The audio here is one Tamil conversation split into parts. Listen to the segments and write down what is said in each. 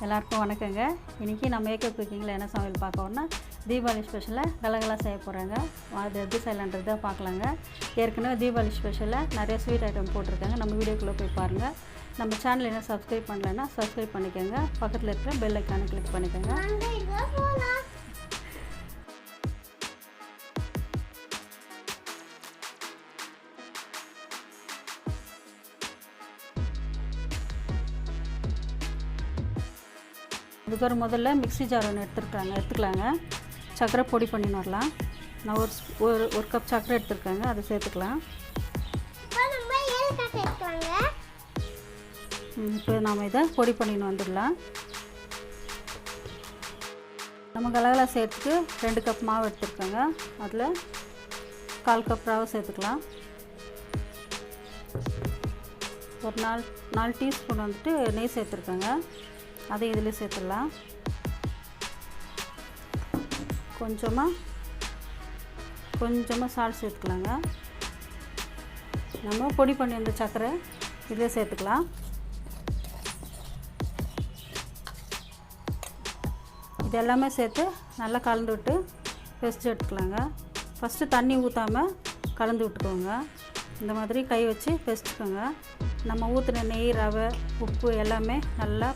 எல்லாருக்கும் வணக்கங்க. இன்றைக்கி நான் மேக்கப் குக்கிங்கில் என்ன சமையல் பார்க்கணுன்னா தீபாவளி ஸ்பெஷலாக கலகலா செய்ய போகிறேங்க. அது எப்படி செய்யலான்றது தான் பார்க்கலாங்க. ஏற்கனவே தீபாவளி ஸ்பெஷலாக நிறைய ஸ்வீட் ஐட்டம் போட்டிருக்காங்க. நம்ம வீடியோக்குள்ளே போய் பாருங்கள். நம்ம சேனல் என்ன சப்ஸ்கிரைப் பண்ணலைன்னா சப்ஸ்கிரைப் பண்ணிக்கோங்க. பக்கத்தில் இருக்கிற பெல் ஐக்கானை கிளிக் பண்ணிக்கோங்க. இதுக்கு முதல்ல மிக்ஸி ஜார் ஒன்று எடுத்துக்கலாங்க. சர்க்கரை பொடி பண்ணின்னு வரலாம். நான் ஒரு கப் சர்க்கரை எடுத்துருக்கேங்க, அதை சேர்த்துக்கலாம். இப்போ நாம் இதை பொடி பண்ணின்னு வந்துடலாம். நம்ம கலகலா சேர்த்துக்கு 2 கப் மாவு எடுத்துருக்கேங்க. அதில் 1/4 கப் ரவை சேர்த்துக்கலாம். ஒரு 4 டீஸ்பூன் வந்துட்டு நெய் சேர்த்துருக்கேங்க, அதை இதில் சேர்த்துடலாம். கொஞ்சமாக சால்ட் சேர்த்துக்கலாங்க. நம்ம பொடி பண்ணி வந்த சர்க்கரை இதில் சேர்த்துக்கலாம். இது எல்லாமே சேர்த்து நல்லா கலந்து விட்டு பெஸ்ட் எடுத்துக்கலாங்க. ஃபஸ்ட்டு தண்ணி ஊற்றாமல் கலந்து விட்டுக்கோங்க. இந்த மாதிரி கை வச்சு பெஸ்ட்டுக்கோங்க. நம்ம ஊற்றின நெய், ரவை, உப்பு எல்லாமே நல்லா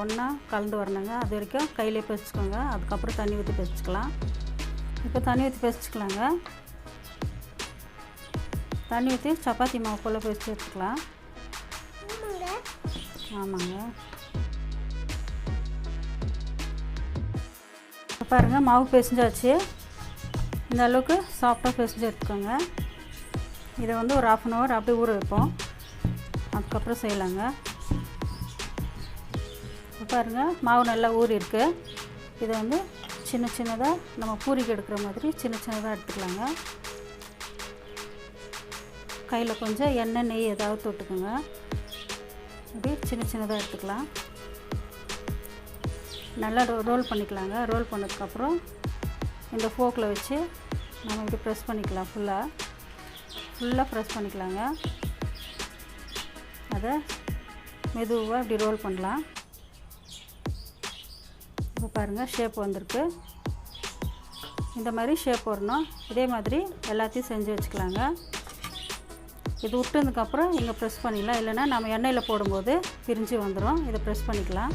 ஒன்றா கலந்து வரணுங்க. அது வரைக்கும் கையிலே பெசிச்சுக்கோங்க. அதுக்கப்புறம் தண்ணி ஊற்றி பெசிச்சுக்கலாம். இப்போ தண்ணி ஊற்றி பெசிச்சுக்கலாங்க. தண்ணி ஊற்றி சப்பாத்தி மாவு போல் பெசிச்சு எடுத்துக்கலாம். ஆமாங்க. இப்போ பாருங்கள், மாவு பெசிஞ்சாச்சு. இந்த அளவுக்கு சாஃப்டாக பெசிஞ்சு எடுத்துக்கோங்க. இதை ஒரு 1/2 hour அப்படியே ஊற வைப்போம். அதுக்கப்புறம் செய்யலாங்க. இப்போ பாருங்கள், மாவு நல்லா ஊறி இருக்குது. இதை சின்னதாக நம்ம பூரிக்கு எடுக்கிற மாதிரி சின்னதாக எடுத்துக்கலாங்க. கையில் கொஞ்சம் எண்ணெய், நெய் ஏதாவது தொட்டுக்குங்க. இப்படி சின்னதாக எடுத்துக்கலாம். நல்லா ரோல் பண்ணிக்கலாங்க. ரோல் பண்ணதுக்கப்புறம் இந்த ஃபோக்கில் வச்சு நம்ம இப்படி ப்ரெஸ் பண்ணிக்கலாம். ஃபுல்லாக ப்ரெஸ் பண்ணிக்கலாங்க. அதை மெதுவாக இப்படி ரோல் பண்ணலாம். இப்போ பாருங்கள், ஷேப் வந்திருக்கு. இந்த மாதிரி ஷேப் வரணும். இதே மாதிரி எல்லாத்தையும் செஞ்சு வச்சுக்கலாங்க. இது விட்டதுக்கப்புறம் இங்கே ப்ரெஸ் பண்ணிடலாம். இல்லைன்னா நம்ம எண்ணெயில் போடும்போது பிரிஞ்சு வந்துடும். இதை ப்ரெஸ் பண்ணிக்கலாம்.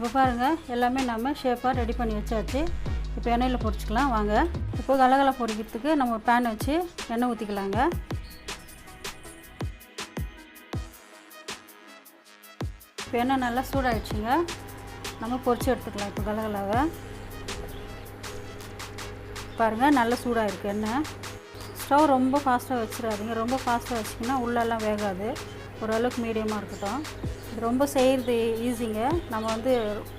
இப்போ பாருங்கள், எல்லாமே நம்ம ஷேப்பாக ரெடி பண்ணி வச்சாச்சு. இப்போ எண்ணெயில் பொரிச்சிக்கலாம் வாங்க. இப்போ கலகலா பொரிக்கிறதுக்கு நம்ம ஒரு பேன் வச்சு எண்ணெய் ஊற்றிக்கலாங்க. இப்போ எண்ணெய் நல்லா சூடாகிடுச்சுங்க. நம்ம பொரிச்சு எடுத்துக்கலாம். இப்போ கலகலாவை பாருங்கள், நல்லா சூடாகிருக்கு எண்ணெய். ஸ்டவ் ரொம்ப ஃபாஸ்ட்டாக வச்சிடாதீங்க. ரொம்ப ஃபாஸ்ட்டாக வச்சிங்கன்னா உள்ளெல்லாம் வேகாது. ஓரளவுக்கு மீடியமாக இருக்கட்டும். இது ரொம்ப செய்கிறது ஈஸிங்க. நம்ம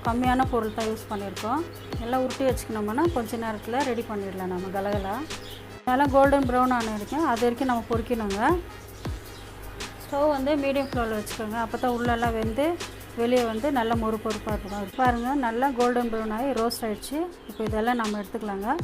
கம்மியான பொருள் தான் யூஸ் பண்ணியிருக்கோம். எல்லாம் உருட்டி வச்சுக்கணும்னா கொஞ்சம் நேரத்தில் ரெடி பண்ணிடலாம். நம்ம கலகலா நல்லா கோல்டன் ப்ரௌன் ஆன வரைக்கும் அது வரைக்கும் நம்ம பொரிக்கணுங்க. ஸ்டவ் மீடியம் ஃப்ளேமில் வச்சுக்கோங்க. அப்போ தான் உள்ளெல்லாம் வெந்து வெளியே நல்லா பொறுப்பாக இருக்கும். பாருங்கள், நல்லா கோல்டன் ப்ரௌன் ஆகி ரோஸ்ட் ஆகிடுச்சு. இப்போ இதெல்லாம் நம்ம எடுத்துக்கலாங்க.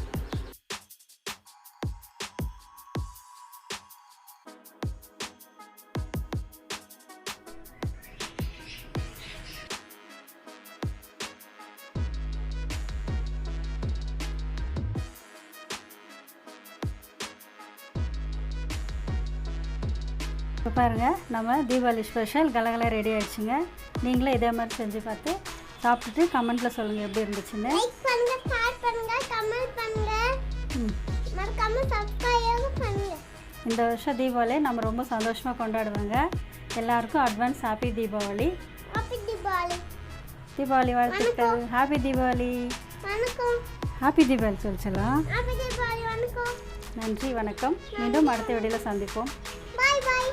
இப்போ பாருங்கள், நம்ம தீபாவளி ஸ்பெஷல் கலகலா ரெடி ஆகிடுச்சுங்க. நீங்களும் இதே மாதிரி செஞ்சு பார்த்து சாப்பிட்டுட்டு கமெண்ட்டில் சொல்லுங்கள் எப்படி இருந்துச்சுன்னு. இந்த வருஷம் தீபாவளி நம்ம ரொம்ப சந்தோஷமாக கொண்டாடுவாங்க. எல்லாருக்கும் அட்வான்ஸ் ஹாப்பி தீபாவளி. தீபாவளி வாழ்த்துக்கள். ஹாப்பி தீபாவளி. ஹாப்பி தீபாவளி சொல்லிச்சலாம். நன்றி, வணக்கம். மீண்டும் அடுத்த வீடியோவில் சந்திப்போம். Bye bye.